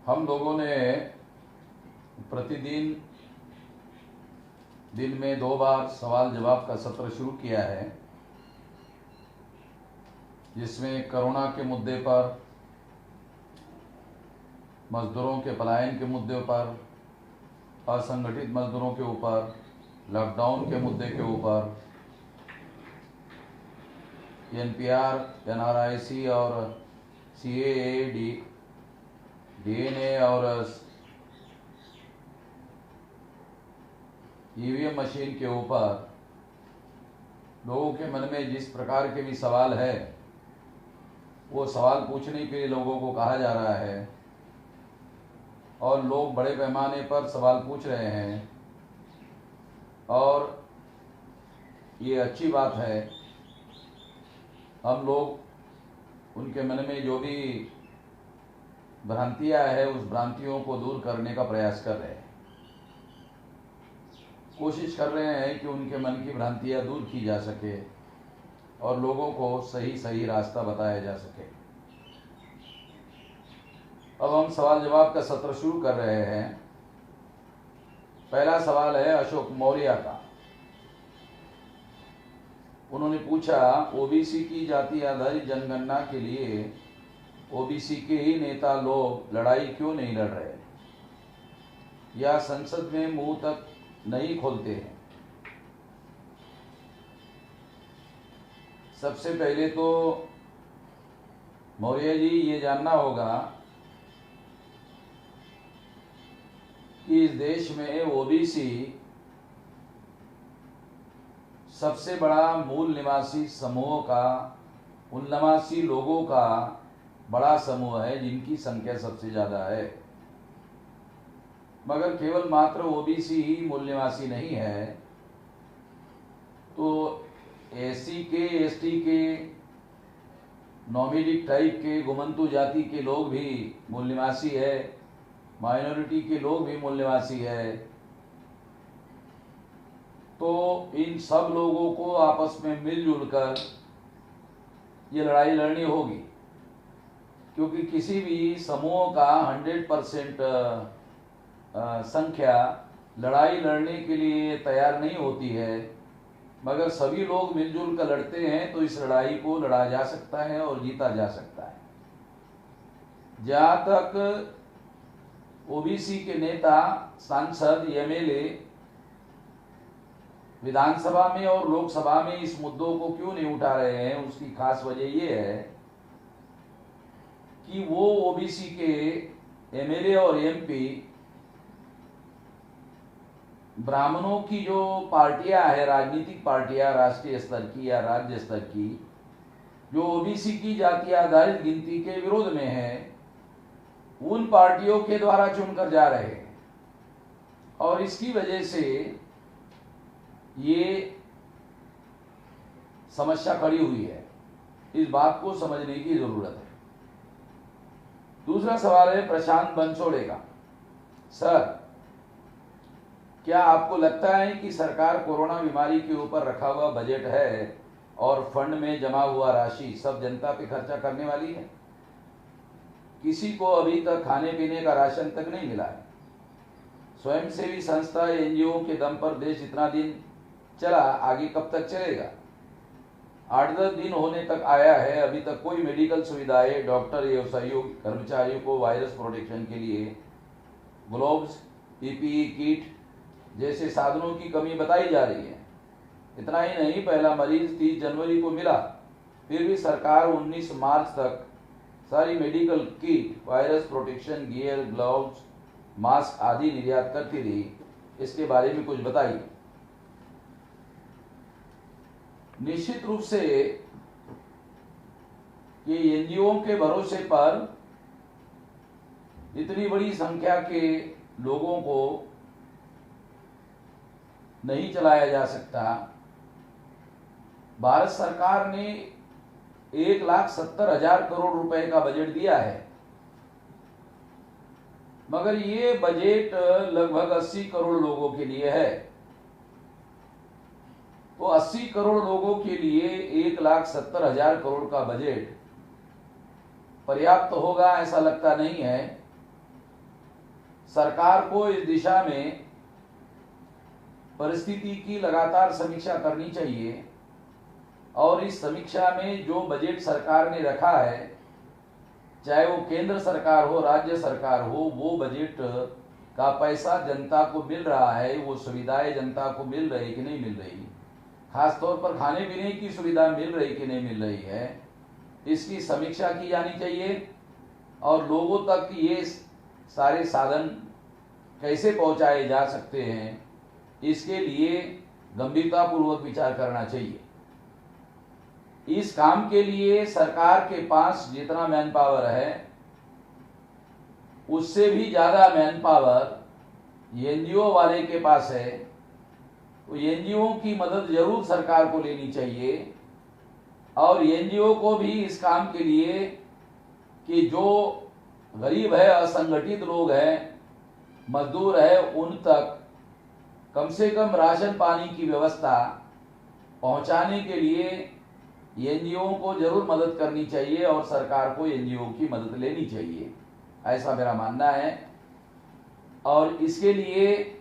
हम लोगों ने प्रतिदिन दिन में 2 बार सवाल जवाब का सत्र शुरू किया है, जिसमें कोरोना के मुद्दे पर, मजदूरों के पलायन के मुद्दे पर, असंगठित मजदूरों के ऊपर, लॉकडाउन के मुद्दे के ऊपर, एनपीआर, एनआरआईसी और सीएए, डीएनए और ईवीएम मशीन के ऊपर लोगों के मन में जिस प्रकार के भी सवाल है, वो सवाल पूछने के लिए लोगों को कहा जा रहा है और लोग बड़े पैमाने पर सवाल पूछ रहे हैं। और ये अच्छी बात है। हम लोग उनके मन में जो भी भ्रांतियां है, उस भ्रांतियों को दूर करने का प्रयास कर रहे हैं। कोशिश कर रहे हैं कि उनके मन की भ्रांतियां दूर की जा सके और लोगों को सही रास्ता बताया जा सके। अब हम सवाल जवाब का सत्र शुरू कर रहे हैं। पहला सवाल है अशोक मौर्य का। उन्होंने पूछा, ओबीसी की जाति आधारित जनगणना के लिए ओबीसी के ही नेता लोग लड़ाई क्यों नहीं लड़ रहे या संसद में मुंह तक नहीं खोलते हैं। सबसे पहले तो मौर्य जी ये जानना होगा कि इस देश में ओबीसी सबसे बड़ा मूल निवासी समूह का, उन निवासी लोगों का बड़ा समूह है जिनकी संख्या सबसे ज़्यादा है। मगर केवल मात्र ओबीसी ही मूल निवासी नहीं है, तो एससी के, एसटी के, नॉमिडिक टाइप के, घुमंतु जाति के लोग भी मूल निवासी है, माइनॉरिटी के लोग भी मूल निवासी है। तो इन सब लोगों को आपस में मिलजुल कर ये लड़ाई लड़नी होगी, क्योंकि किसी भी समूह का 100% संख्या लड़ाई लड़ने के लिए तैयार नहीं होती है। मगर सभी लोग मिलजुल कर लड़ते हैं तो इस लड़ाई को लड़ा जा सकता है और जीता जा सकता है। जहाँ तक ओबीसी के नेता, सांसद, एमएलए विधानसभा में और लोकसभा में इस मुद्दों को क्यों नहीं उठा रहे हैं, उसकी खास वजह ये है कि वो ओबीसी के एमएलए और एमपी ब्राह्मणों की जो पार्टियां है, राजनीतिक पार्टियां राष्ट्रीय स्तर की या राज्य स्तर की, जो ओबीसी की जाति आधारित गिनती के विरोध में है, उन पार्टियों के द्वारा चुनकर जा रहे हैं। और इसकी वजह से ये समस्या खड़ी हुई है। इस बात को समझने की जरूरत है। दूसरा सवाल है प्रशांत बनसोड़े का। सर, क्या आपको लगता है कि सरकार कोरोना बीमारी के ऊपर रखा हुआ बजट है और फंड में जमा हुआ राशि सब जनता पे खर्चा करने वाली है? किसी को अभी तक खाने पीने का राशन तक नहीं मिला है। स्वयंसेवी संस्था, एनजीओ के दम पर देश इतना दिन चला, आगे कब तक चलेगा? 8-10 दिन होने तक आया है, अभी तक कोई मेडिकल सुविधाएं, डॉक्टर एवं सहयोग कर्मचारियों को वायरस प्रोटेक्शन के लिए ग्लोव्स, पीपीई किट जैसे साधनों की कमी बताई जा रही है। इतना ही नहीं, पहला मरीज 30 जनवरी को मिला, फिर भी सरकार 19 मार्च तक सारी medical kit, virus protection gear, gloves, mask आदि निर्यात करती रही। इसके बारे में कुछ बताइए। निश्चित रूप से ये एनजीओ के भरोसे पर इतनी बड़ी संख्या के लोगों को नहीं चलाया जा सकता। भारत सरकार ने 1,70,000 करोड़ रुपए का बजट दिया है, मगर ये बजट लगभग 80 करोड़ लोगों के लिए है। तो 80 करोड़ लोगों के लिए 1,70,000 करोड़ का बजट पर्याप्त होगा ऐसा लगता नहीं है। सरकार को इस दिशा में परिस्थिति की लगातार समीक्षा करनी चाहिए और इस समीक्षा में जो बजट सरकार ने रखा है, चाहे वो केंद्र सरकार हो राज्य सरकार हो, वो बजट का पैसा जनता को मिल रहा है, वो सुविधाएं जनता को मिल रही कि नहीं मिल रही, खासतौर पर खाने पीने की सुविधा मिल रही कि नहीं मिल रही है, इसकी समीक्षा की जानी चाहिए और लोगों तक ये सारे साधन कैसे पहुंचाए जा सकते हैं, इसके लिए गंभीरतापूर्वक विचार करना चाहिए। इस काम के लिए सरकार के पास जितना मैन पावर है, उससे भी ज्यादा मैन पावर एनजीओ वाले के पास है। तो एनजीओ की मदद जरूर सरकार को लेनी चाहिए और एनजीओ को भी इस काम के लिए कि जो गरीब है, असंगठित लोग हैं, मजदूर है, उन तक कम से कम राशन पानी की व्यवस्था पहुंचाने के लिए एनजीओ को जरूर मदद करनी चाहिए और सरकार को एनजीओ की मदद लेनी चाहिए, ऐसा मेरा मानना है। और इसके लिए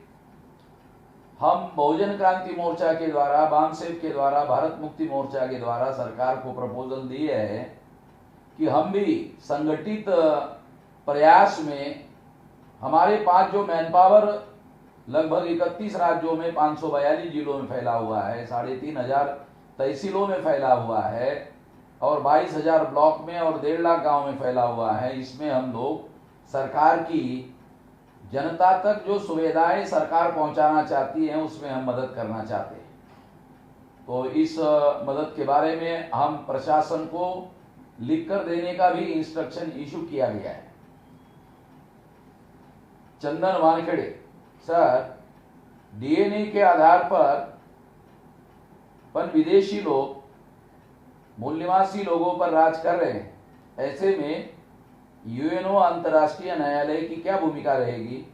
हम बहुजन क्रांति मोर्चा के द्वारा, बामसेब के द्वारा, भारत मुक्ति मोर्चा के द्वारा सरकार को प्रपोजल दिए है कि हम भी संगठित प्रयास में हमारे पास जो मैन पावर लगभग 31 राज्यों में 542 जिलों में फैला हुआ है, 3,500 तहसीलों में फैला हुआ है और 22,000 ब्लॉक में और 1.5 लाख गांव में फैला हुआ है। इसमें हम लोग सरकार की जनता तक जो सुविधाएं सरकार पहुंचाना चाहती है, उसमें हम मदद करना चाहते हैं। तो इस मदद के बारे में हम प्रशासन को लिखकर देने का भी इंस्ट्रक्शन इशू किया गया है। चंदन वानखेड़े सर, डीएनए के आधार पर विदेशी लोग मूल निवासी लोगों पर राज कर रहे हैं, ऐसे में यूएनओ अंतर्राष्ट्रीय न्यायालय की क्या भूमिका रहेगी,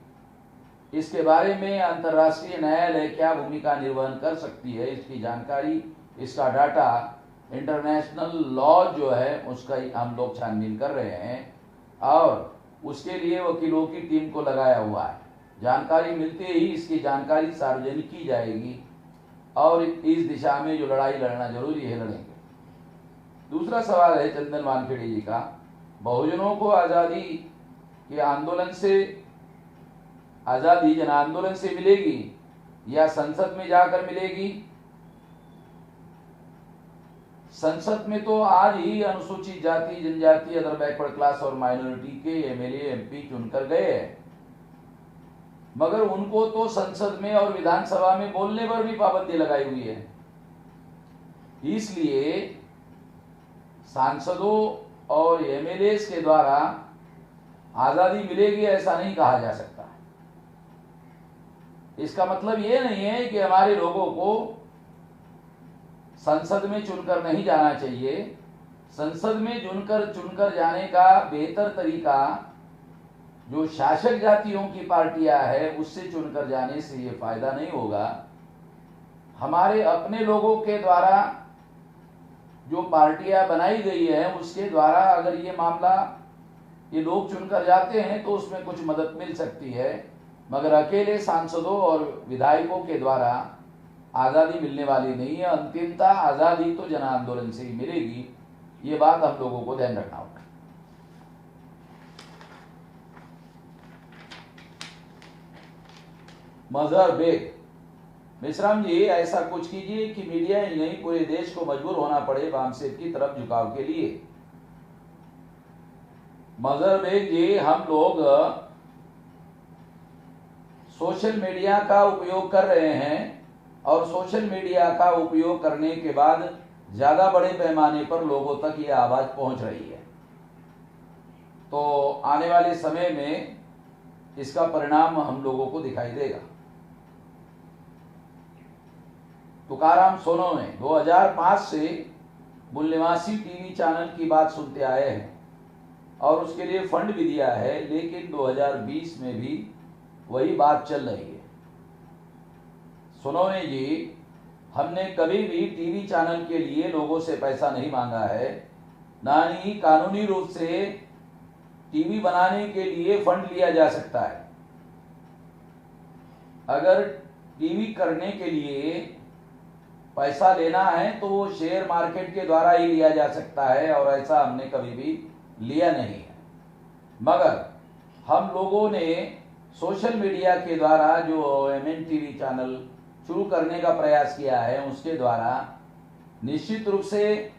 इसके बारे में अंतर्राष्ट्रीय न्यायालय क्या भूमिका निर्वहन कर सकती है, इसकी जानकारी, इसका डाटा, इंटरनेशनल लॉ जो है उसका हम लोग छानबीन कर रहे हैं और उसके लिए वकीलों की टीम को लगाया हुआ है। जानकारी मिलते ही इसकी जानकारी सार्वजनिक की जाएगी और इस दिशा में जो लड़ाई लड़ना जरूरी है, लड़ेंगे। दूसरा सवाल है चंदन वानखेड़े जी का, बहुजनों को आजादी के आंदोलन से, आजादी जन आंदोलन से मिलेगी या संसद में जाकर मिलेगी? संसद में तो आज ही अनुसूचित जाति, जनजाति, अदर बैकवर्ड क्लास और माइनॉरिटी के एमएलए एमपी चुनकर गए हैं, मगर उनको तो संसद में और विधानसभा में बोलने पर भी पाबंदी लगाई हुई है। इसलिए सांसदों और एमएलए के द्वारा आजादी मिलेगी ऐसा नहीं कहा जा सकता। इसका मतलब ये नहीं है कि हमारे लोगों को संसद में चुनकर नहीं जाना चाहिए। संसद में चुनकर जाने का बेहतर तरीका जो शासक जातियों की पार्टियां है उससे चुनकर जाने से ये फायदा नहीं होगा। हमारे अपने लोगों के द्वारा जो पार्टियां बनाई गई है उसके द्वारा अगर ये मामला, ये लोग चुनकर जाते हैं तो उसमें कुछ मदद मिल सकती है, मगर अकेले सांसदों और विधायकों के द्वारा आजादी मिलने वाली नहीं है। अंतिमता आजादी तो जन आंदोलन से ही मिलेगी, ये बात हम लोगों को ध्यान रखना होगा। मजहर बेग, मिश्राम जी ऐसा कुछ कीजिए कि मीडिया ही नहीं पूरे देश को मजबूर होना पड़े बामसेब की तरफ झुकाव के लिए। मजहर बेग जी, हम लोग सोशल मीडिया का उपयोग कर रहे हैं और सोशल मीडिया का उपयोग करने के बाद ज्यादा बड़े पैमाने पर लोगों तक ये आवाज पहुंच रही है। तो आने वाले समय में इसका परिणाम हम लोगों को दिखाई देगा। तुकाराम सोनवणे 2005 से मूल निवासी टीवी चैनल की बात सुनते आए हैं और उसके लिए फंड भी दिया है, लेकिन 2020 में भी वही बात चल रही है। सोनवणे जी, हमने कभी भी टीवी चैनल के लिए लोगों से पैसा नहीं मांगा है, ना ही कानूनी रूप से टीवी बनाने के लिए फंड लिया जा सकता है। अगर टीवी करने के लिए पैसा लेना है तो वो शेयर मार्केट के द्वारा ही लिया जा सकता है, और ऐसा हमने कभी भी लिया नहीं है। मगर हम लोगों ने सोशल मीडिया के द्वारा जो MN टीवी चैनल शुरू करने का प्रयास किया है, उसके द्वारा निश्चित रूप से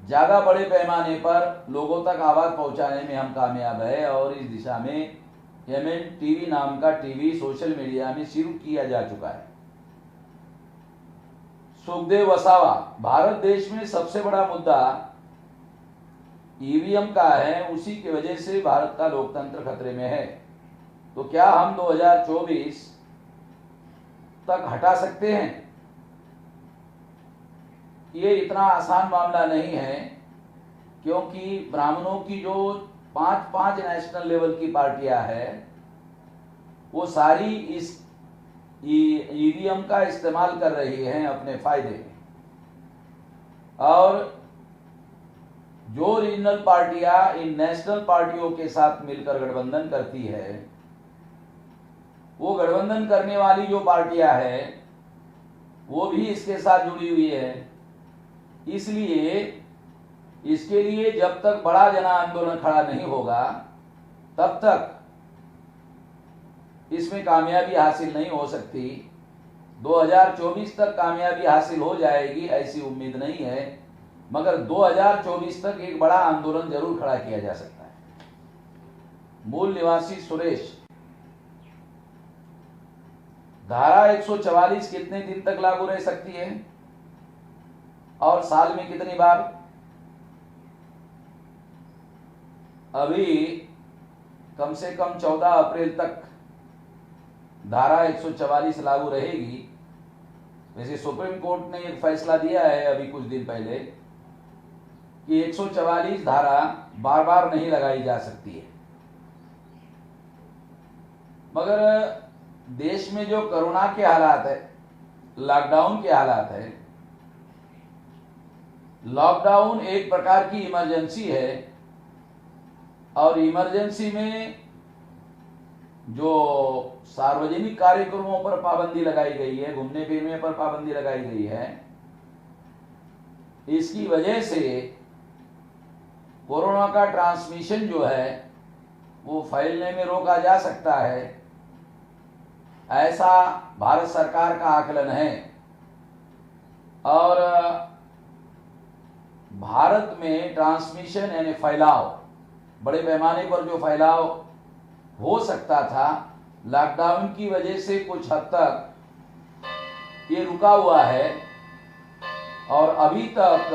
ज़्यादा बड़े पैमाने पर लोगों तक आवाज़ पहुंचाने में हम कामयाब है, और इस दिशा में MN टीवी नाम का टीवी सोशल मीडिया में शुरू किया जा चुका है। सुखदेव वसावा, भारत देश में सबसे बड़ा मुद्दा EVM का है, उसी की वजह से भारत का लोकतंत्र खतरे में है। तो क्या हम 2024 तक हटा सकते हैं? ये इतना आसान मामला नहीं है, क्योंकि ब्राह्मणों की जो 5 नेशनल लेवल की पार्टियां हैं, वो सारी इस EVM का इस्तेमाल कर रही हैं अपने फायदे में, और जो रीजनल पार्टियां इन नेशनल पार्टियों के साथ मिलकर गठबंधन करती है, वो गठबंधन करने वाली जो पार्टियां हैं वो भी इसके साथ जुड़ी हुई है। इसलिए इसके लिए जब तक बड़ा जन आंदोलन खड़ा नहीं होगा, तब तक इसमें कामयाबी हासिल नहीं हो सकती। 2024 तक कामयाबी हासिल हो जाएगी ऐसी उम्मीद नहीं है, मगर 2024 तक एक बड़ा आंदोलन जरूर खड़ा किया जा सकता है। मूल निवासी सुरेश, धारा 144 कितने दिन तक लागू रह सकती है और साल में कितनी बार? अभी कम से कम 14 अप्रैल तक धारा 144 लागू रहेगी। वैसे सुप्रीम कोर्ट ने एक फैसला दिया है अभी कुछ दिन पहले कि 144 धारा बार बार नहीं लगाई जा सकती है, मगर देश में जो कोरोना के हालात है, लॉकडाउन के हालात है, लॉकडाउन एक प्रकार की इमरजेंसी है, और इमरजेंसी में जो सार्वजनिक कार्यक्रमों पर पाबंदी लगाई गई है, घूमने फिरने पर पाबंदी लगाई गई है, इसकी वजह से कोरोना का ट्रांसमिशन जो है वो फैलने में रोका जा सकता है, ऐसा भारत सरकार का आकलन है। और भारत में ट्रांसमिशन यानी फैलाव, बड़े पैमाने पर जो फैलाव हो सकता था, लॉकडाउन की वजह से कुछ हद तक ये रुका हुआ है, और अभी तक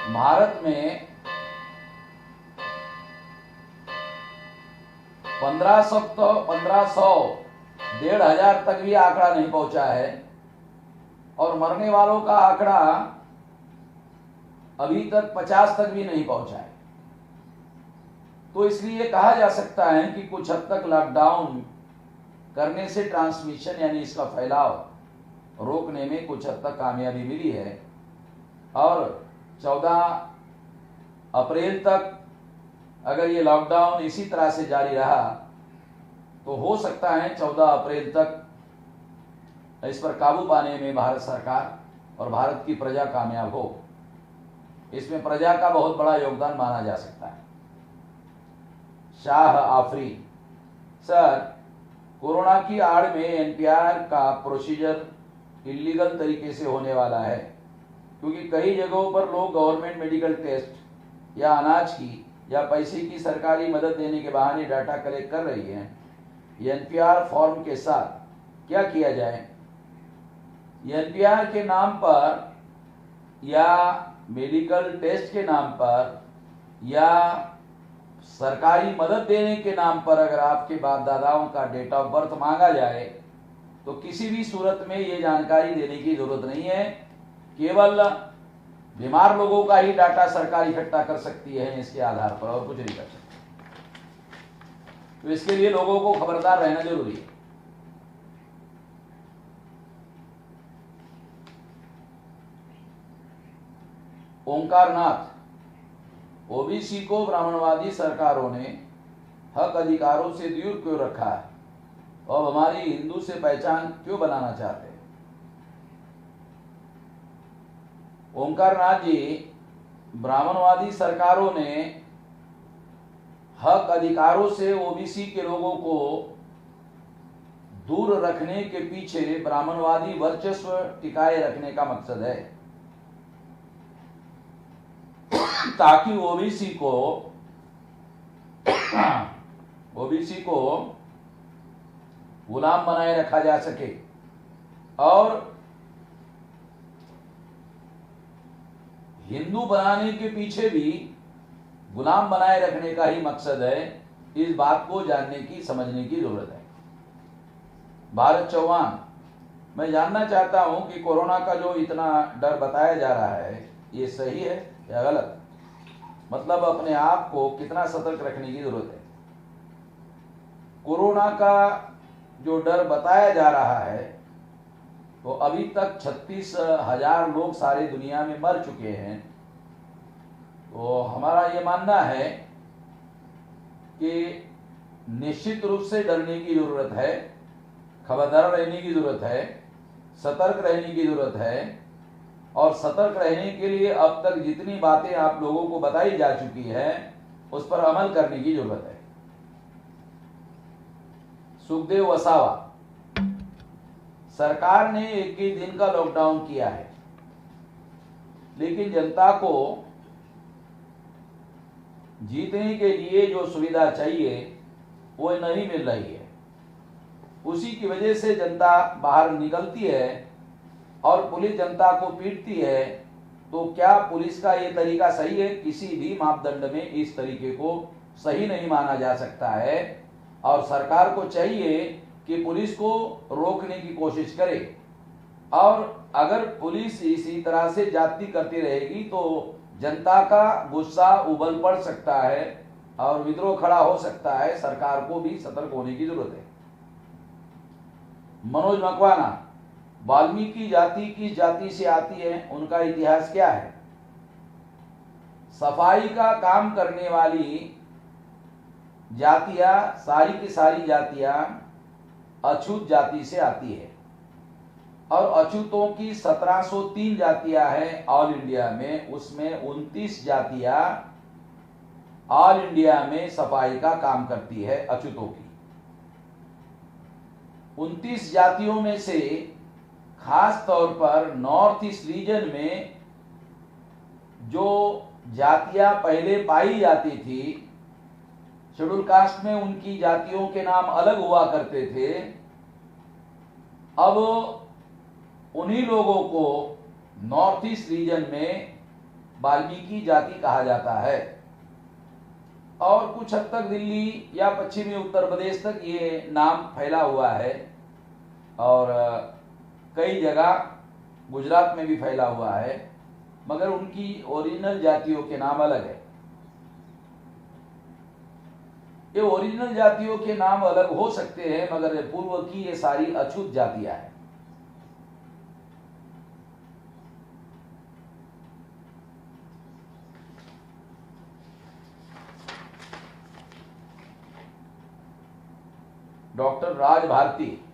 भारत में 1500 1,500 तक भी आंकड़ा नहीं पहुंचा है, और मरने वालों का आंकड़ा अभी तक 50 तक भी नहीं पहुंचा है। तो इसलिए कहा जा सकता है कि कुछ हद तक लॉकडाउन करने से ट्रांसमिशन यानी इसका फैलाव रोकने में कुछ हद तक कामयाबी मिली है, और 14 अप्रैल तक अगर ये लॉकडाउन इसी तरह से जारी रहा तो हो सकता है 14 अप्रैल तक इस पर काबू पाने में भारत सरकार और भारत की प्रजा कामयाब हो। इसमें प्रजा का बहुत बड़ा योगदान माना जा सकता है। शाह आफरीन, सर, कोरोना की आड़ में NPR का प्रोसीजर इलीगल तरीके से होने वाला है, क्योंकि कई जगहों पर लोग गवर्नमेंट मेडिकल टेस्ट या अनाज की या पैसे की सरकारी मदद देने के बहाने डाटा कलेक्ट कर रही है। NPR फॉर्म के साथ क्या किया जाए? NPR के नाम पर या मेडिकल टेस्ट के नाम पर या सरकारी मदद देने के नाम पर अगर आपके बाप दादाओं का डेट ऑफ बर्थ मांगा जाए तो किसी भी सूरत में ये जानकारी देने की जरूरत नहीं है। केवल बीमार लोगों का ही डाटा सरकार इकट्ठा कर सकती है इसके आधार पर, और कुछ नहीं कर सकती। तो इसके लिए लोगों को खबरदार रहना जरूरी है। ओंकारनाथ, ओबीसी को ब्राह्मणवादी सरकारों ने हक अधिकारों से दूर क्यों रखा है और हमारी हिंदू से पहचान क्यों बनाना चाहते हैं? ओंकारनाथ जी, ब्राह्मणवादी सरकारों ने हक अधिकारों से ओबीसी के लोगों को दूर रखने के पीछे ब्राह्मणवादी वर्चस्व टिकाए रखने का मकसद है, ताकि ओबीसी को गुलाम बनाए रखा जा सके। और हिंदू बनाने के पीछे भी गुलाम बनाए रखने का ही मकसद है। इस बात को जानने की, समझने की जरूरत है। भारत चौहान, मैं जानना चाहता हूं कि कोरोना का जो इतना डर बताया जा रहा है, ये सही है या गलत? मतलब अपने आप को कितना सतर्क रखने की जरूरत है? कोरोना का जो डर बताया जा रहा है, तो अभी तक 36,000 लोग सारी दुनिया में मर चुके हैं। तो हमारा ये मानना है कि निश्चित रूप से डरने की जरूरत है, खबरदार रहने की जरूरत है, सतर्क रहने की जरूरत है। और सतर्क रहने के लिए अब तक जितनी बातें आप लोगों को बताई जा चुकी है, उस पर अमल करने की जरूरत है। सुखदेव वसावा, सरकार ने 21 दिन का लॉकडाउन किया है, लेकिन जनता को जीतने के लिए जो सुविधा चाहिए वो नहीं मिल रही है। उसी की वजह से जनता बाहर निकलती है और पुलिस जनता को पीटती है। तो क्या पुलिस का ये तरीका सही है? किसी भी मापदंड में इस तरीके को सही नहीं माना जा सकता है। और सरकार को चाहिए कि पुलिस को रोकने की कोशिश करे। और अगर पुलिस इसी तरह से जाति करती रहेगी तो जनता का गुस्सा उबल पड़ सकता है और विद्रोह खड़ा हो सकता है। सरकार को भी सतर्क होने की जरूरत है। मनोज मकवाना, वाल्मीकि जाति किस जाति से आती है, उनका इतिहास क्या है? सफाई का काम करने वाली जातियां, सारी की सारी जातियां अछूत जाति से आती है। और अछूतों की 1703 जातियां हैं ऑल इंडिया में। उसमें 29 जातियां ऑल इंडिया में सफाई का काम करती है अछूतों की। 29 जातियों में से खास तौर पर नॉर्थ ईस्ट रीजन में जो जातियां पहले पाई जाती थी, शेड्यूल कास्ट में उनकी जातियों के नाम अलग हुआ करते थे। अब उन्हीं लोगों को नॉर्थ ईस्ट रीजन में वाल्मीकि जाति कहा जाता है। और कुछ हद तक दिल्ली या पश्चिमी उत्तर प्रदेश तक ये नाम फैला हुआ है। और कई जगह गुजरात में भी फैला हुआ है, मगर उनकी ओरिजिनल जातियों के नाम अलग है। ये ओरिजिनल जातियों के नाम अलग हो सकते हैं, मगर पूर्व की ये सारी अछूत जातियां हैं। डॉक्टर राज भारती,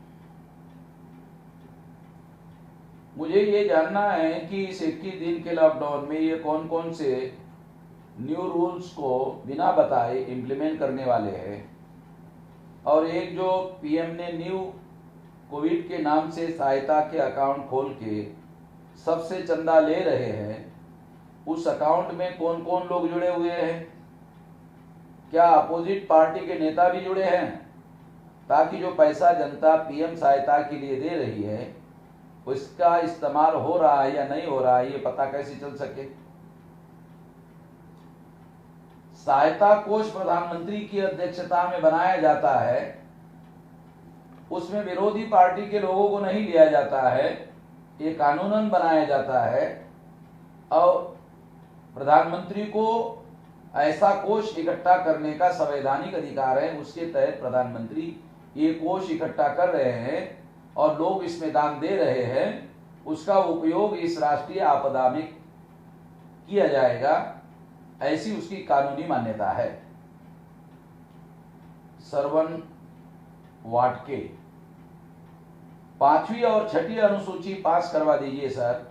मुझे ये जानना है कि इस 21 दिन के लॉकडाउन में ये कौन कौन से न्यू रूल्स को बिना बताए इम्प्लीमेंट करने वाले हैं। और एक जो पीएम ने न्यू कोविड के नाम से सहायता के अकाउंट खोल के सबसे चंदा ले रहे हैं, उस अकाउंट में कौन कौन लोग जुड़े हुए हैं? क्या अपोजिट पार्टी के नेता भी जुड़े हैं, ताकि जो पैसा जनता पीएम सहायता के लिए दे रही है उसका इस्तेमाल हो रहा है या नहीं हो रहा है, ये पता कैसे चल सके? सहायता कोष प्रधानमंत्री की अध्यक्षता में बनाया जाता है, उसमें विरोधी पार्टी के लोगों को नहीं लिया जाता है, ये कानूनन बनाया जाता है। और प्रधानमंत्री को ऐसा कोष इकट्ठा करने का संवैधानिक अधिकार है। उसके तहत प्रधानमंत्री ये कोष इकट्ठा कर रहे हैं और लोग इसमें दान दे रहे हैं। उसका उपयोग इस राष्ट्रीय आपदा में किया जाएगा, ऐसी उसकी कानूनी मान्यता है। सरवन वाटके, 5वीं और 6ठी अनुसूची पास करवा दीजिए सर,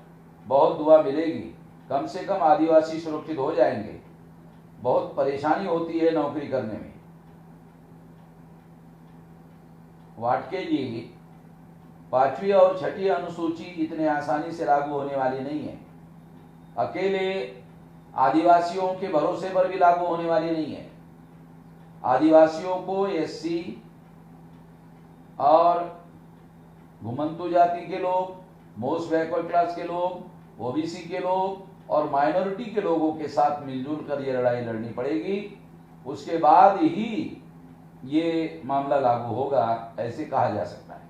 बहुत दुआ मिलेगी, कम से कम आदिवासी सुरक्षित हो जाएंगे, बहुत परेशानी होती है नौकरी करने में। वाटके जी, 5वीं और 6ठी अनुसूची इतने आसानी से लागू होने वाली नहीं है, अकेले आदिवासियों के भरोसे पर भी लागू होने वाली नहीं है। आदिवासियों को एससी और घुमंतु जाति के लोग, मोस्ट बैकवर्ड क्लास के लोग, ओबीसी के लोग और माइनॉरिटी के लोगों के साथ मिलजुल कर ये लड़ाई लड़नी पड़ेगी, उसके बाद ही ये मामला लागू होगा, ऐसे कहा जा सकता है।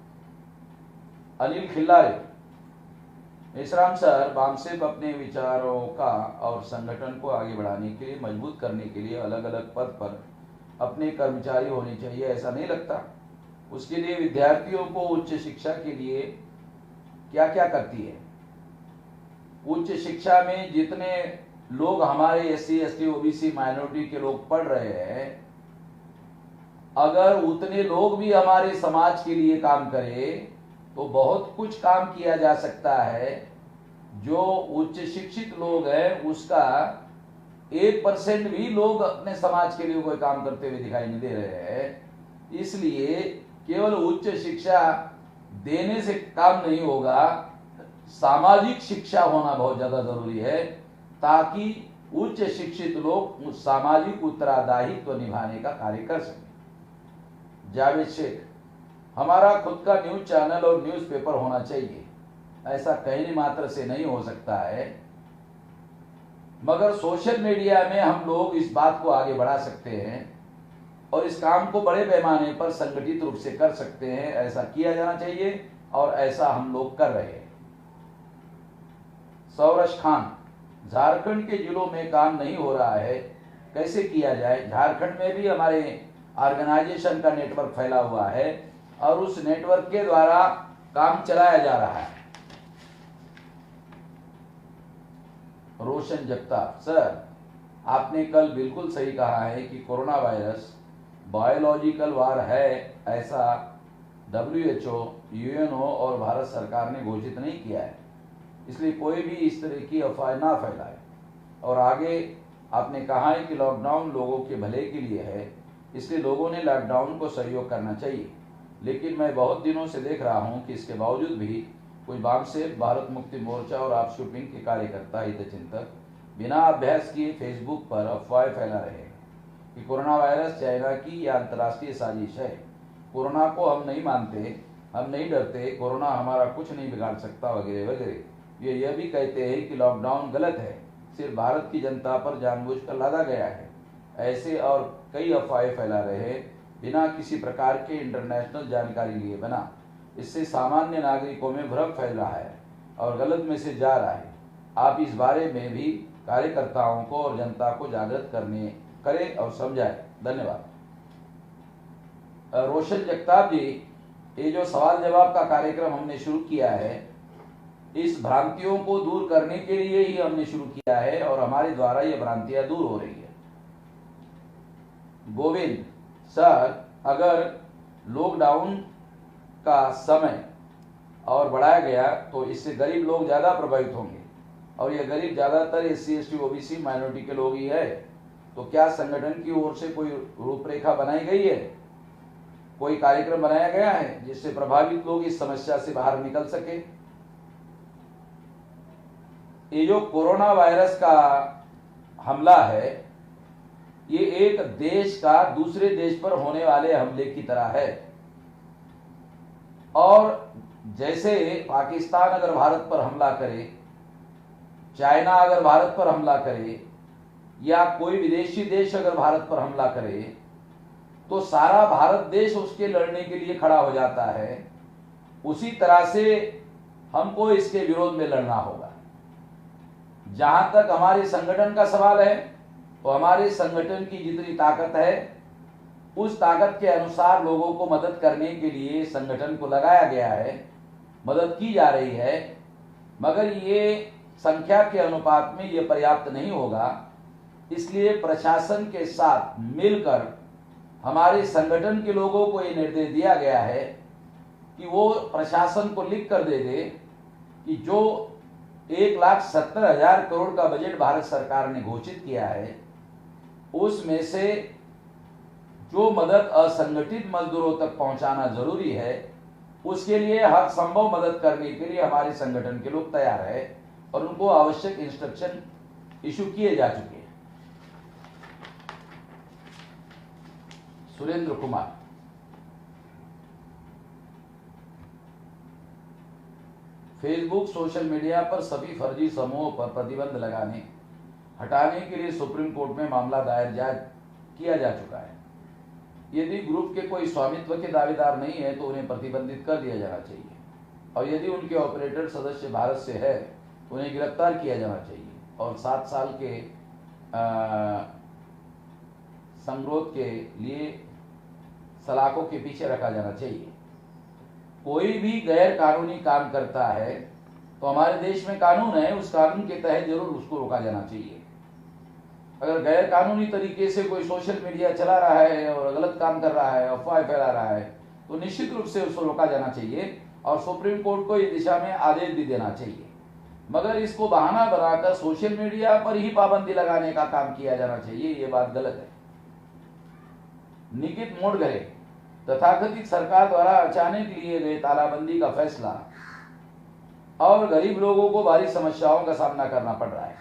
अनिल खिल्लारे, मेश्राम सर, बामसेब अपने विचारों का और संगठन को आगे बढ़ाने के लिए, मजबूत करने के लिए अलग अलग पद पर अपने कर्मचारी होने चाहिए, ऐसा नहीं लगता? उसके लिए विद्यार्थियों को उच्च शिक्षा के लिए क्या क्या करती है? उच्च शिक्षा में जितने लोग हमारे एससी एसटी ओबीसी माइनॉरिटी के लोग पढ़ रहे हैं, अगर उतने लोग भी हमारे समाज के लिए काम करें तो बहुत कुछ काम किया जा सकता है। जो उच्च शिक्षित लोग हैं उसका 1% भी लोग अपने समाज के लिए कोई काम करते हुए दिखाई नहीं दे रहे हैं। इसलिए केवल उच्च शिक्षा देने से काम नहीं होगा, सामाजिक शिक्षा होना बहुत ज्यादा जरूरी है, ताकि उच्च शिक्षित लोग उस सामाजिक उत्तरदायित्व निभाने का कार्य कर सकें। जावेद शेख, हमारा खुद का न्यूज चैनल और न्यूज़पेपर होना चाहिए, ऐसा कहने मात्र से नहीं हो सकता है, मगर सोशल मीडिया में हम लोग इस बात को आगे बढ़ा सकते हैं और इस काम को बड़े पैमाने पर संगठित रूप से कर सकते हैं। ऐसा किया जाना चाहिए और ऐसा हम लोग कर रहे हैं। सौरश खान, झारखंड के जिलों में काम नहीं हो रहा है, कैसे किया जाए? झारखंड में भी हमारे ऑर्गेनाइजेशन का नेटवर्क फैला हुआ है और उस नेटवर्क के द्वारा काम चलाया जा रहा है। रोशन जगताप, सर आपने कल बिल्कुल सही कहा है कि कोरोना वायरस बायोलॉजिकल वार है, ऐसा WHO, UNO और भारत सरकार ने घोषित नहीं किया है, इसलिए कोई भी इस तरह की अफवाह ना फैलाए। और आगे आपने कहा है कि लॉकडाउन लोगों के भले के लिए है, इसलिए लोगों ने लॉकडाउन को सहयोग करना चाहिए। लेकिन मैं बहुत दिनों से देख रहा हूं कि इसके बावजूद भी कुछ बामसेब, भारत मुक्ति मोर्चा और ऑफशूट विंग के कार्यकर्ता हितचिंतक बिना अभ्यास किए फेसबुक पर अफवाहें फैला रहे हैं कि कोरोना वायरस चाइना की या अंतर्राष्ट्रीय साजिश है। कोरोना को हम नहीं मानते, हम नहीं डरते, कोरोना हमारा कुछ नहीं बिगाड़ सकता वगैरह वगैरह। ये यह भी कहते हैं कि लॉकडाउन गलत है, सिर्फ भारत की जनता पर जानबूझकर लादा गया है। ऐसे और कई अफवाहें फैला रहे हैं बिना किसी प्रकार के इंटरनेशनल जानकारी लिए बना। इससे सामान्य नागरिकों में भ्रम फैल रहा है और गलत मैसेज जा रहा है। आप इस बारे में भी कार्यकर्ताओं को और जनता को जागृत करें और समझाएं। धन्यवाद। रोशन जगताप जी, ये जो सवाल जवाब का कार्यक्रम हमने शुरू किया है, इस भ्रांतियों को दूर करने के लिए ही हमने शुरू किया है और हमारे द्वारा ये भ्रांतियां दूर हो रही है। गोविंद सर, अगर लॉकडाउन का समय और बढ़ाया गया तो इससे गरीब लोग ज्यादा प्रभावित होंगे और ये गरीब ज्यादातर SC ST OBC माइनॉरिटी के लोग ही है। तो क्या संगठन की ओर से कोई रूपरेखा बनाई गई है, कोई कार्यक्रम बनाया गया है जिससे प्रभावित लोग इस समस्या से बाहर निकल सके? ये जो कोरोना वायरस का हमला है, ये एक देश का दूसरे देश पर होने वाले हमले की तरह है। और जैसे पाकिस्तान अगर भारत पर हमला करे, चाइना अगर भारत पर हमला करे या कोई विदेशी देश अगर भारत पर हमला करे, तो सारा भारत देश उसके लड़ने के लिए खड़ा हो जाता है। उसी तरह से हमको इसके विरोध में लड़ना होगा। जहां तक हमारे संगठन का सवाल है, तो हमारे संगठन की जितनी ताकत है, उस ताकत के अनुसार लोगों को मदद करने के लिए संगठन को लगाया गया है, मदद की जा रही है। मगर ये संख्या के अनुपात में यह पर्याप्त नहीं होगा। इसलिए प्रशासन के साथ मिलकर हमारे संगठन के लोगों को यह निर्देश दिया गया है कि वो प्रशासन को लिख कर दे दे कि जो 1,70,000 करोड़ का बजट भारत सरकार ने घोषित किया है, उसमें से जो मदद असंगठित मजदूरों तक पहुंचाना जरूरी है, उसके लिए हर संभव मदद करने के लिए हमारे संगठन के लोग तैयार है और उनको आवश्यक इंस्ट्रक्शन इशू किए जा चुके हैं। Surendra Kumar, Facebook social media पर सभी फर्जी समूहों पर प्रतिबंध हटाने के लिए सुप्रीम कोर्ट में मामला दायर किया जा चुका है। यदि ग्रुप के कोई स्वामित्व के दावेदार नहीं है तो उन्हें प्रतिबंधित कर दिया जाना चाहिए और यदि उनके ऑपरेटर सदस्य भारत से है तो उन्हें गिरफ्तार किया जाना चाहिए और 7 साल के संरोध के लिए सलाखों के पीछे रखा जाना चाहिए। कोई भी गैर कानूनी काम करता है तो हमारे देश में कानून है, उस कानून के तहत जरूर उसको रोका जाना चाहिए। अगर गैर कानूनी तरीके से कोई सोशल मीडिया चला रहा है और गलत काम कर रहा है, अफवाह फैला रहा है, तो निश्चित रूप से उसको रोका जाना चाहिए और सुप्रीम कोर्ट को इस दिशा में आदेश भी देना चाहिए। मगर इसको बहाना बनाकर सोशल मीडिया पर ही पाबंदी लगाने का काम किया जाना चाहिए, ये बात गलत है। निकित मोडघरे, तथाकथित सरकार द्वारा अचानक लिए गए तालाबंदी का फैसला और गरीब लोगों को भारी समस्याओं का सामना करना पड़ रहा है,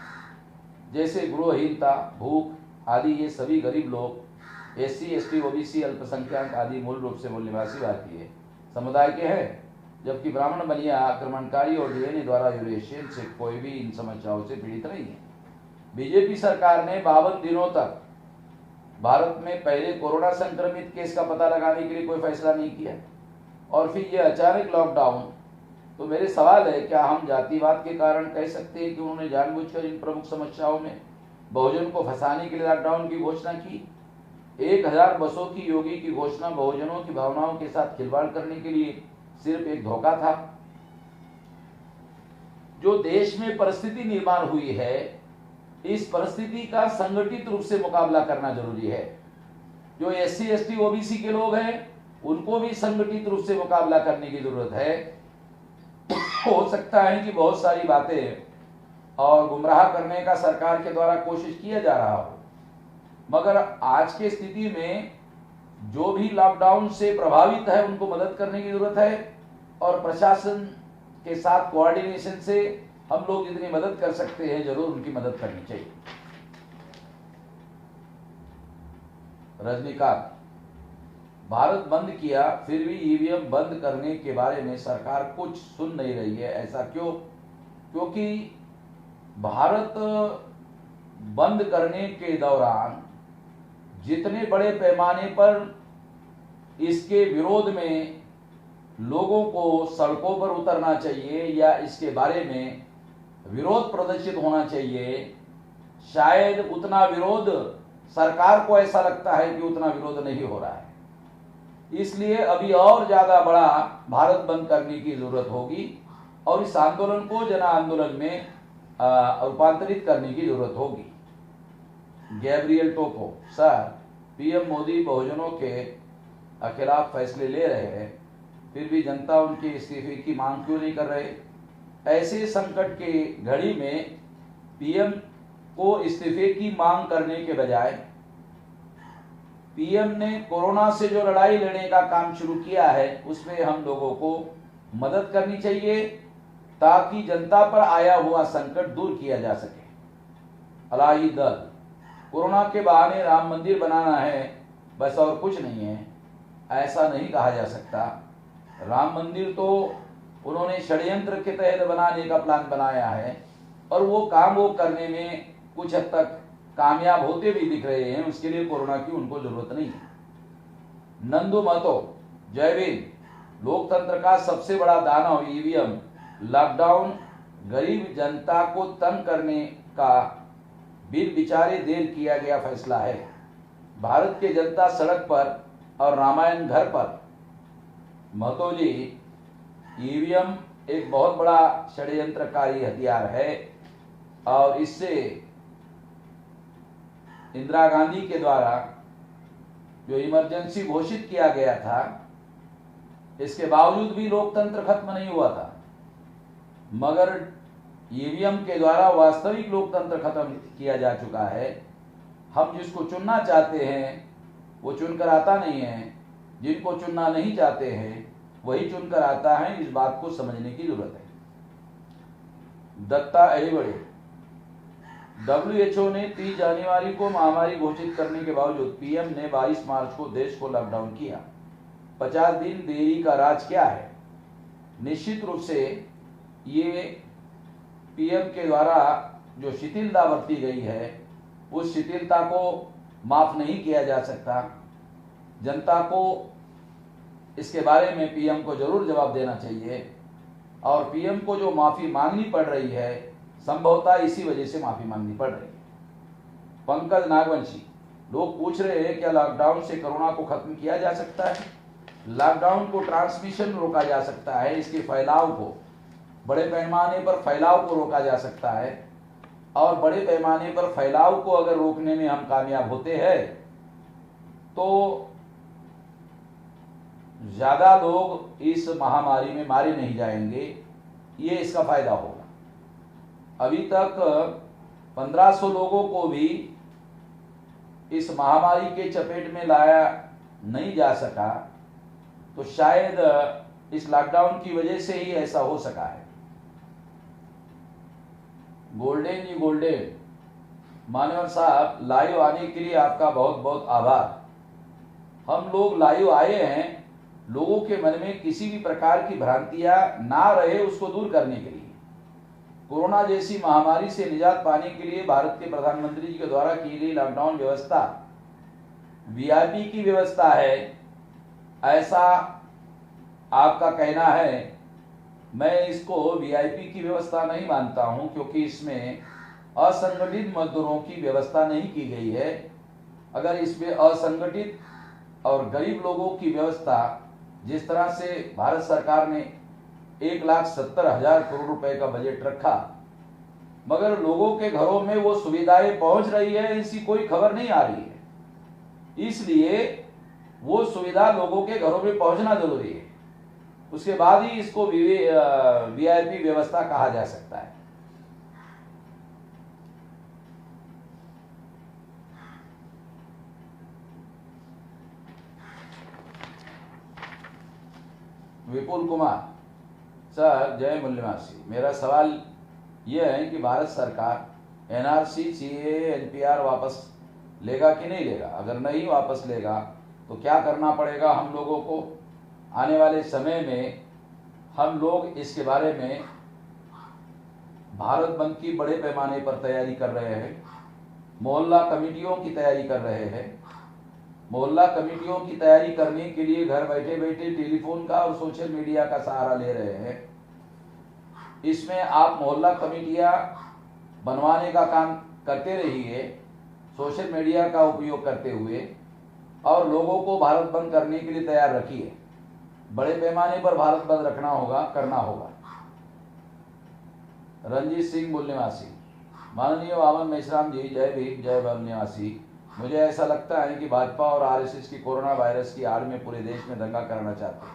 जैसे गृहहीनता, भूख आदि। ये सभी गरीब लोग SC, ST, OBC, अल्पसंख्यक आदि मूल रूप से मूल निवासी भारतीय समुदाय के हैं, जबकि ब्राह्मण बनिया आक्रमणकारी और DNA द्वारा यूरेशियन से कोई भी इन समस्याओं से पीड़ित नहीं है। बीजेपी सरकार ने 52 दिनों तक भारत में पहले कोरोना संक्रमित केस का पता लगाने के लिए कोई फैसला नहीं किया और फिर ये अचानक लॉकडाउन। तो मेरे सवाल है, क्या हम जातिवाद के कारण कह सकते हैं कि उन्होंने जानबूझकर इन प्रमुख समस्याओं में बहुजन को फंसाने के लिए लॉकडाउन की घोषणा की? 1000 बसों की योगी की घोषणा बहुजनों की भावनाओं के साथ खिलवाड़ करने के लिए सिर्फ एक धोखा था। जो देश में परिस्थिति निर्माण हुई है, इस परिस्थिति का संगठित रूप से मुकाबला करना जरूरी है। जो SC, ST, OBC के लोग हैं, उनको भी संगठित रूप से मुकाबला करने की जरूरत है। हो सकता है कि बहुत सारी बातें और गुमराह करने का सरकार के द्वारा कोशिश किया जा रहा हो, मगर आज की स्थिति में जो भी लॉकडाउन से प्रभावित है उनको मदद करने की जरूरत है और प्रशासन के साथ कोऑर्डिनेशन से हम लोग जितनी मदद कर सकते हैं जरूर उनकी मदद करनी चाहिए। रजनीकांत, भारत बंद किया फिर भी EVM बंद करने के बारे में सरकार कुछ सुन नहीं रही है, ऐसा क्यों? क्योंकि भारत बंद करने के दौरान जितने बड़े पैमाने पर इसके विरोध में लोगों को सड़कों पर उतरना चाहिए या इसके बारे में विरोध प्रदर्शित होना चाहिए, शायद उतना विरोध सरकार को ऐसा लगता है कि उतना विरोध नहीं हो रहा है। इसलिए अभी और ज्यादा बड़ा भारत बंद करने की जरूरत होगी और इस आंदोलन को जन आंदोलन में रूपांतरित करने की जरूरत होगी। गैब्रियल टोपो, सर PM मोदी बहुजनों के खिलाफ फैसले ले रहे हैं, फिर भी जनता उनके इस्तीफे की मांग क्यों नहीं कर रहे? ऐसे संकट के घड़ी में PM को इस्तीफे की मांग करने के बजाय PM ने कोरोना से जो लड़ाई लड़ने का काम शुरू किया है उसमें हम लोगों को मदद करनी चाहिए ताकि जनता पर आया हुआ संकट दूर किया जा सके। अलाही दल, कोरोना के बहाने राम मंदिर बनाना है बस और कुछ नहीं है, ऐसा नहीं कहा जा सकता। राम मंदिर तो उन्होंने षड्यंत्र के तहत बनाने का प्लान बनाया है और वो काम वो करने में कुछ हद तक कामयाब होते भी दिख रहे हैं, उसके लिए कोरोना की उनको जरूरत नहीं है। नंदू महतो, जय भीम, लोकतंत्र का सबसे बड़ा दानव EVM लॉकडाउन गरीब जनता को तंग करने का बिन विचारे देर किया गया फैसला है। भारत की जनता सड़क पर और रामायण घर पर। महतो जी, EVM एक बहुत बड़ा षड्यंत्रकारी हथियार है और इससे इंदिरा गांधी के द्वारा जो इमरजेंसी घोषित किया गया था, इसके बावजूद भी लोकतंत्र खत्म नहीं हुआ था, मगर ईवीएम के द्वारा वास्तविक लोकतंत्र खत्म किया जा चुका है। हम जिसको चुनना चाहते हैं वो चुनकर आता नहीं है, जिनको चुनना नहीं चाहते हैं वही चुनकर आता है। इस बात को समझने की जरूरत है। दत्ता अहिवड़े, WHO ने 30 जनवरी को महामारी घोषित करने के बावजूद पीएम ने 22 मार्च को देश को लॉकडाउन किया। 50 दिन देरी का राज क्या है? निश्चित रूप से ये पीएम के द्वारा जो शिथिलता बरती गई है, उस शिथिलता को माफ नहीं किया जा सकता। जनता को इसके बारे में पीएम को जरूर जवाब देना चाहिए, और पीएम को जो माफी मांगनी पड़ रही है, संभवतः इसी वजह से माफी मांगनी पड़ रही है। पंकज नागवंशी, लोग पूछ रहे हैं क्या लॉकडाउन से कोरोना को खत्म किया जा सकता है? लॉकडाउन को ट्रांसमिशन रोका जा सकता है, इसके फैलाव को, बड़े पैमाने पर फैलाव को रोका जा सकता है, और बड़े पैमाने पर फैलाव को अगर रोकने में हम कामयाब होते हैं तो ज्यादा लोग इस महामारी में मारे नहीं जाएंगे, ये इसका फायदा होगा। अभी तक 1500 लोगों को भी इस महामारी के चपेट में लाया नहीं जा सका, तो शायद इस लॉकडाउन की वजह से ही ऐसा हो सका है। गोल्डन जी गोल्डन, मानवर साहब, लाइव आने के लिए आपका बहुत बहुत आभार। हम लोग लाइव आए हैं लोगों के मन में किसी भी प्रकार की भ्रांतियां ना रहे उसको दूर करने के लिए। कोरोना जैसी महामारी से निजात पाने के लिए भारत के प्रधानमंत्री जी के द्वारा की गई लॉकडाउन व्यवस्था वीआईपी की व्यवस्था है, ऐसा आपका कहना है। मैं इसको वीआईपी की व्यवस्था नहीं मानता हूं, क्योंकि इसमें असंगठित मजदूरों की व्यवस्था नहीं की गई है। अगर इसमें असंगठित और गरीब लोगों की व्यवस्था, जिस तरह से भारत सरकार ने 1,70,000 करोड़ रुपए का बजट रखा, मगर लोगों के घरों में वो सुविधाएं पहुंच रही है, इसकी कोई खबर नहीं आ रही है। इसलिए वो सुविधा लोगों के घरों में पहुंचना जरूरी है, उसके बाद ही इसको वीआईपी व्यवस्था कहा जा सकता है। विपुल कुमार, सर जय मूल्यवासी, मेरा सवाल यह है कि भारत सरकार एनआरसी, सीए, एनपीआर वापस लेगा कि नहीं लेगा? अगर नहीं वापस लेगा तो क्या करना पड़ेगा हम लोगों को? आने वाले समय में हम लोग इसके बारे में भारत बंद की बड़े पैमाने पर तैयारी कर रहे हैं, मोहल्ला कमेटियों की तैयारी कर रहे हैं। मोहल्ला कमेटियों की तैयारी करने के लिए घर बैठे बैठे टेलीफोन का और सोशल मीडिया का सहारा ले रहे हैं। इसमें आप मोहल्ला कमेटियां बनवाने का काम करते रहिए, सोशल मीडिया का उपयोग करते हुए, और लोगों को भारत बंद करने के लिए तैयार रखिए। बड़े पैमाने पर भारत बंद रखना होगा, करना होगा। रंजीत सिंह मूल्यवासी, माननीय वामन मेश्राम जी, जय भीम, जय मूल्यवासी। मुझे ऐसा लगता है कि भाजपा और आरएसएस की कोरोना वायरस की आड़ में पूरे देश में दंगा करना चाहते हैं।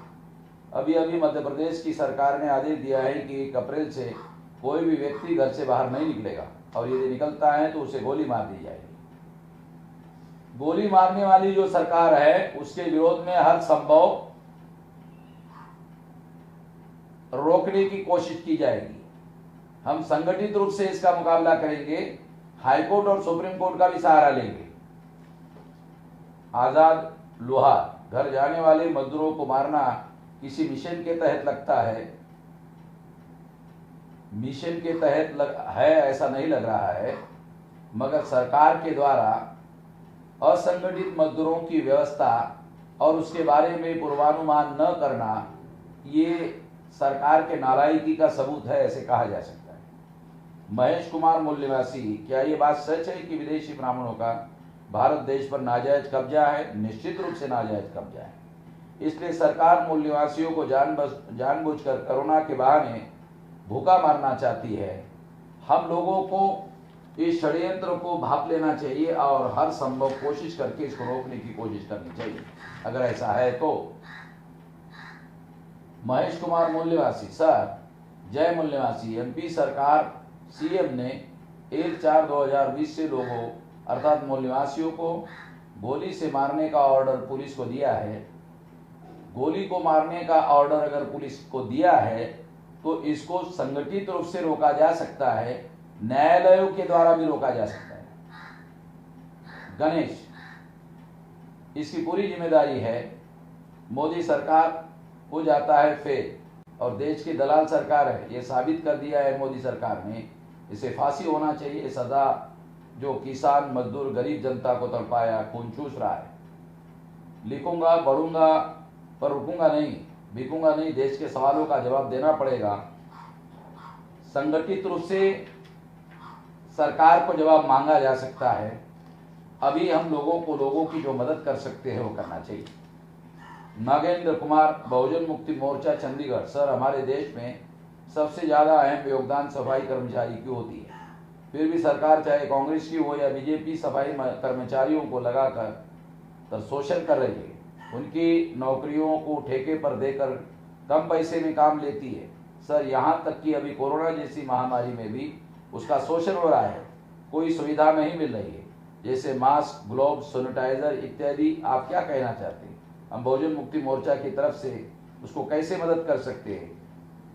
अभी अभी मध्य प्रदेश की सरकार ने आदेश दिया है कि 1 अप्रैल से कोई भी व्यक्ति घर से बाहर नहीं निकलेगा, और यदि निकलता है तो उसे गोली मार दी जाएगी। गोली मारने वाली जो सरकार है उसके विरोध में हर संभव रोकने की कोशिश की जाएगी। हम संगठित रूप से इसका मुकाबला करेंगे, हाईकोर्ट और सुप्रीम कोर्ट का भी सहारा लेंगे। आजाद लोहार, घर जाने वाले मजदूरों को मारना किसी मिशन के तहत लगता है? मिशन के तहत है ऐसा नहीं लग रहा है, मगर सरकार के द्वारा असंगठित मजदूरों की व्यवस्था और उसके बारे में पूर्वानुमान न करना, ये सरकार के नालायकी का सबूत है, ऐसे कहा जा सकता है। महेश कुमार मूल्यवासी, क्या ये बात सच है कि विदेशी ब्राह्मणों का भारत देश पर नाजायज कब्जा है? निश्चित रूप से नाजायज कब्जा है। इसलिए सरकार मूल्यवासियों को जानबूझकर कोरोना के बहाने भूखा मारना चाहती है। हम लोगों को इस षड्यंत्र को भांप लेना चाहिए और हर संभव कोशिश करके इसको रोकने की कोशिश करनी चाहिए। अगर ऐसा है तो महेश कुमार मूल्यवासी, सर जय मूल्यवासी, एमपी सरकार सीएम ने 1/4/2020 से लोगों अर्थात मूल्यवासियों को गोली से मारने का ऑर्डर पुलिस को दिया है। गोली को मारने का ऑर्डर अगर पुलिस को दिया है तो इसको संगठित रूप से रोका जा सकता है, न्यायालयों के द्वारा भी रोका जा सकता है। गणेश, इसकी पूरी जिम्मेदारी है मोदी सरकार हो जाता है फेल और देश की दलाल सरकार है, ये साबित कर दिया है मोदी सरकार ने। इसे फांसी होना चाहिए, सजा जो किसान मजदूर गरीब जनता को तड़पाया, खून चूस रहा है। लिखूंगा बढ़ूंगा पर रुकूंगा नहीं, बिकूंगा नहीं, देश के सवालों का जवाब देना पड़ेगा। संगठित रूप से सरकार को जवाब मांगा जा सकता है। अभी हम लोगों की जो मदद कर सकते हैं वो करना चाहिए। नागेंद्र कुमार, बहुजन मुक्ति मोर्चा चंडीगढ़, सर हमारे देश में सबसे ज्यादा अहम योगदान सफाई कर्मचारी की होती है, फिर भी सरकार चाहे कांग्रेस की हो या बीजेपी सफाई कर्मचारियों को लगाकर शोषण कर रही है। उनकी नौकरियों को ठेके पर देकर कम पैसे में काम लेती है। सर यहाँ तक कि अभी कोरोना जैसी महामारी में भी उसका शोषण हो रहा है, कोई सुविधा नहीं मिल रही है, जैसे मास्क, ग्लोव, सैनिटाइजर इत्यादि। आप क्या कहना चाहते हैं? हम बहुजन मुक्ति मोर्चा की तरफ से उसको कैसे मदद कर सकते हैं?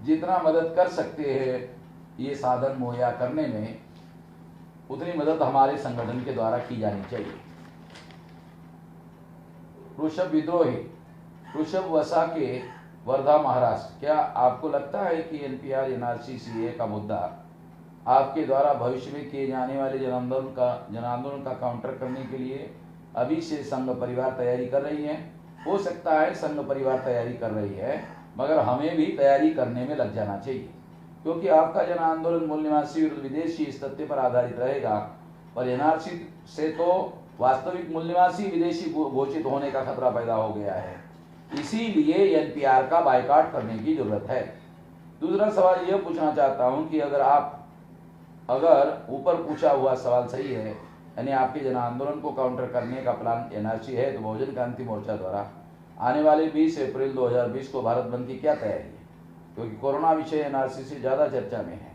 जितना मदद कर सकते हैं ये साधन मुहैया करने में, उतनी मदद हमारे संगठन के द्वारा की जानी चाहिए। ऋषभ विद्रोही, ऋषभ वसा के वर्धा महाराष्ट्र, क्या आपको लगता है कि एनपीआर एनआरसी सीए का मुद्दा आपके द्वारा भविष्य में किए जाने वाले जन आंदोलन का काउंटर करने के लिए अभी से संघ परिवार तैयारी कर रही है? हो सकता है संघ परिवार तैयारी कर रही है, मगर हमें भी तैयारी करने में लग जाना चाहिए, क्योंकि आपका जन आंदोलन मूल निवासी विरुद्ध विदेशी इस तथ्य पर आधारित रहेगा। पर एनआरसी से तो वास्तविक मूल निवासी विदेशी घोषित होने का खतरा पैदा हो गया है, इसीलिए एनपीआर का बायकॉट करने की जरूरत है। दूसरा सवाल यह पूछना चाहता हूं कि अगर ऊपर पूछा हुआ सवाल सही है, यानी आपके जन आंदोलन को काउंटर करने का प्लान एनआरसी है, तो बहुजन क्रांति मोर्चा द्वारा आने वाले 20 अप्रैल 2020 को भारत बंद की क्या तैयारी है? क्योंकि कोरोना विषय एनआरसी से ज्यादा चर्चा में है।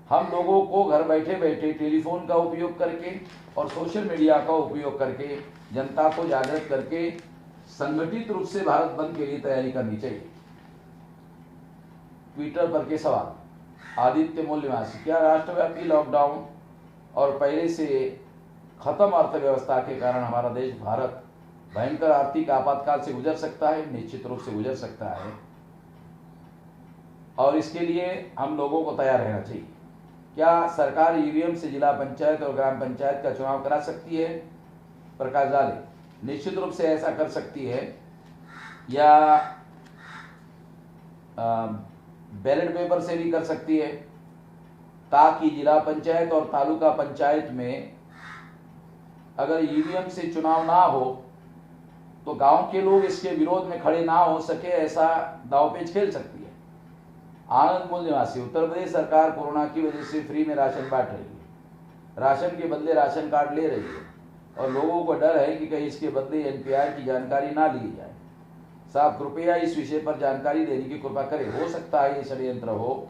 हम लोगों को घर बैठे बैठे टेलीफोन का उपयोग करके और सोशल मीडिया का उपयोग करके जनता को जागृत करके संगठित रूप से भारत बंद के लिए तैयारी करनी चाहिए। ट्विटर पर के सवाल, आदित्य मूल्यवासी, क्या राष्ट्रव्यापी लॉकडाउन और पहले से खत्म अर्थव्यवस्था के कारण हमारा देश भारत भयंकर आर्थिक आपातकाल से गुजर सकता है? निश्चित रूप से गुजर सकता है, और इसके लिए हम लोगों को तैयार रहना चाहिए। क्या सरकार ईवीएम से जिला पंचायत और ग्राम पंचायत का चुनाव करा सकती है? प्रकाश जाले, निश्चित रूप से ऐसा कर सकती है, या बैलेट पेपर से भी कर सकती है, ताकि जिला पंचायत और तालुका पंचायत में अगर ईवीएम से चुनाव ना हो तो गांव के लोग इसके विरोध में खड़े ना हो सके, ऐसा दांवपेच खेल सकती है। आनंद मूल निवासी, उत्तर प्रदेश सरकार कोरोना की वजह से फ्री में राशन बांट रही है, राशन के बदले राशन कार्ड ले रही है, और लोगों को डर है कि कहीं इसके बदले एनपीआर की जानकारी ना ली जाए। साहब कृपया इस विषय पर जानकारी देने की कृपा करें। हो सकता है ये षड्यंत्र हो,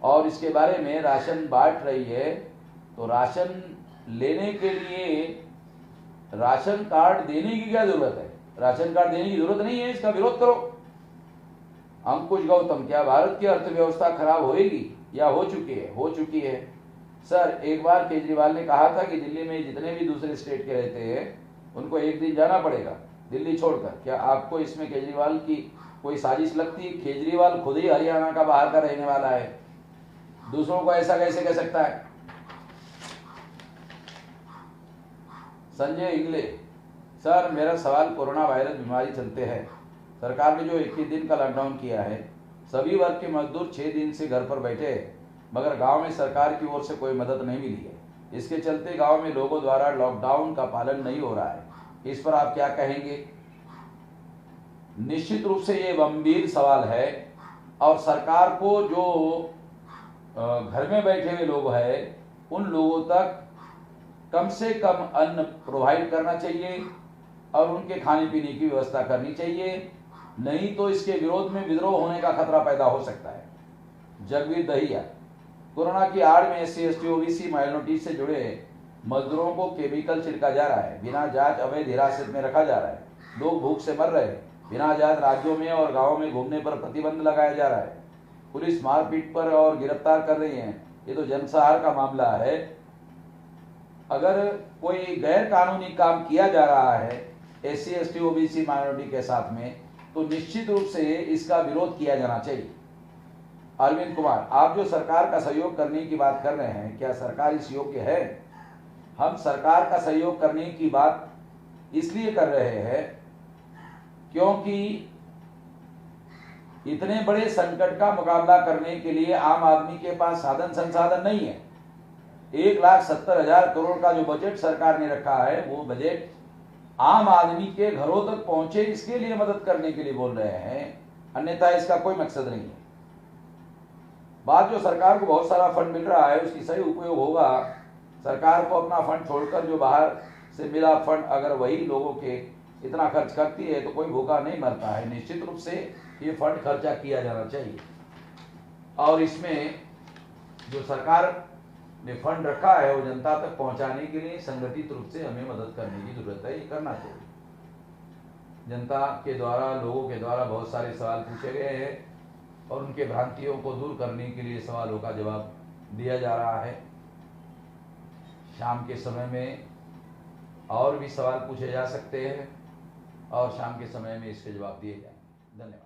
और इसके बारे में राशन बांट रही है तो राशन लेने के लिए राशन कार्ड देने की क्या जरूरत है? राशन कार्ड देने की जरूरत नहीं है, इसका विरोध करो। अंकुश गौतम, क्या भारत की अर्थव्यवस्था खराब होएगी या हो चुकी है? हो चुकी है। सर एक बार केजरीवाल ने कहा था कि दिल्ली में जितने भी दूसरे स्टेट के रहते हैं उनको एक दिन जाना पड़ेगा दिल्ली छोड़कर। क्या आपको इसमें केजरीवाल की कोई साजिश लगती है? केजरीवाल खुद ही हरियाणा का बाहर का रहने वाला है, दूसरों को ऐसा कैसे कह सकता है? संजय इंगले, सर मेरा सवाल कोरोना वायरस बीमारी चलते हैं, सरकार ने जो 21 दिन का लॉकडाउन किया है, सभी वर्ग के मजदूर 6 दिन से घर पर बैठे हैं, मगर गांव में सरकार की ओर से कोई मदद नहीं मिली है। इसके चलते गांव में लोगों द्वारा लॉकडाउन का पालन नहीं हो रहा है, इस पर आप क्या कहेंगे? निश्चित रूप से ये गंभीर सवाल है, और सरकार को जो घर में बैठे हुए लोग हैं उन लोगों तक कम से कम अन्न प्रोवाइड करना चाहिए और उनके खाने पीने की व्यवस्था करनी चाहिए, नहीं तो इसके विरोध में विद्रोह होने का खतरा पैदा हो सकता है। जगवीर दहिया, कोरोना की आड़ में SC ST OBC माइनॉरिटी से जुड़े मजदूरों को केमिकल छिड़का जा रहा है, बिना जांच अवैध हिरासत में रखा जा रहा है, लोग भूख से मर रहे हैं, बिना जांच राज्यों में और गांवों में घूमने पर प्रतिबंध लगाया जा रहा है, पुलिस मारपीट पर और गिरफ्तार कर रही है। ये तो जनसहार का मामला है। अगर कोई गैर कानूनी काम किया जा रहा है SC ST OBC माइनॉरिटी के साथ में, तो निश्चित रूप से इसका विरोध किया जाना चाहिए। अरविंद कुमार, आप जो सरकार का सहयोग करने की बात कर रहे हैं, क्या सरकार इस योग्य है? हम सरकार का सहयोग करने की बात इसलिए कर रहे हैं क्योंकि इतने बड़े संकट का मुकाबला करने के लिए आम आदमी के पास साधन संसाधन नहीं है। 1,70,000 करोड़ का जो बजट सरकार ने रखा है, वो बजट आम आदमी के घरों तक पहुंचे, इसके लिए मदद करने के लिए बोल रहे हैं, अन्यथा इसका कोई मकसद नहीं है। बात जो सरकार को बहुत सारा फंड मिल रहा है उसकी सही उपयोग होगा। सरकार को अपना फंड छोड़कर जो बाहर से मिला फंड अगर वही लोगों के इतना खर्च करती है तो कोई भूखा नहीं मरता है। निश्चित रूप से ये फंड खर्चा किया जाना चाहिए और इसमें जो सरकार ने फंड रखा है वो जनता तक पहुंचाने के लिए संगठित रूप से हमें मदद करने की जरूरत है। ये करना चाहिए। जनता के द्वारा, लोगों के द्वारा बहुत सारे सवाल पूछे गए हैं और उनके भ्रांतियों को दूर करने के लिए सवालों का जवाब दिया जा रहा है। शाम के समय में और भी सवाल पूछे जा सकते हैं और शाम के समय में इसके जवाब दिए जाएंगे। धन्यवाद।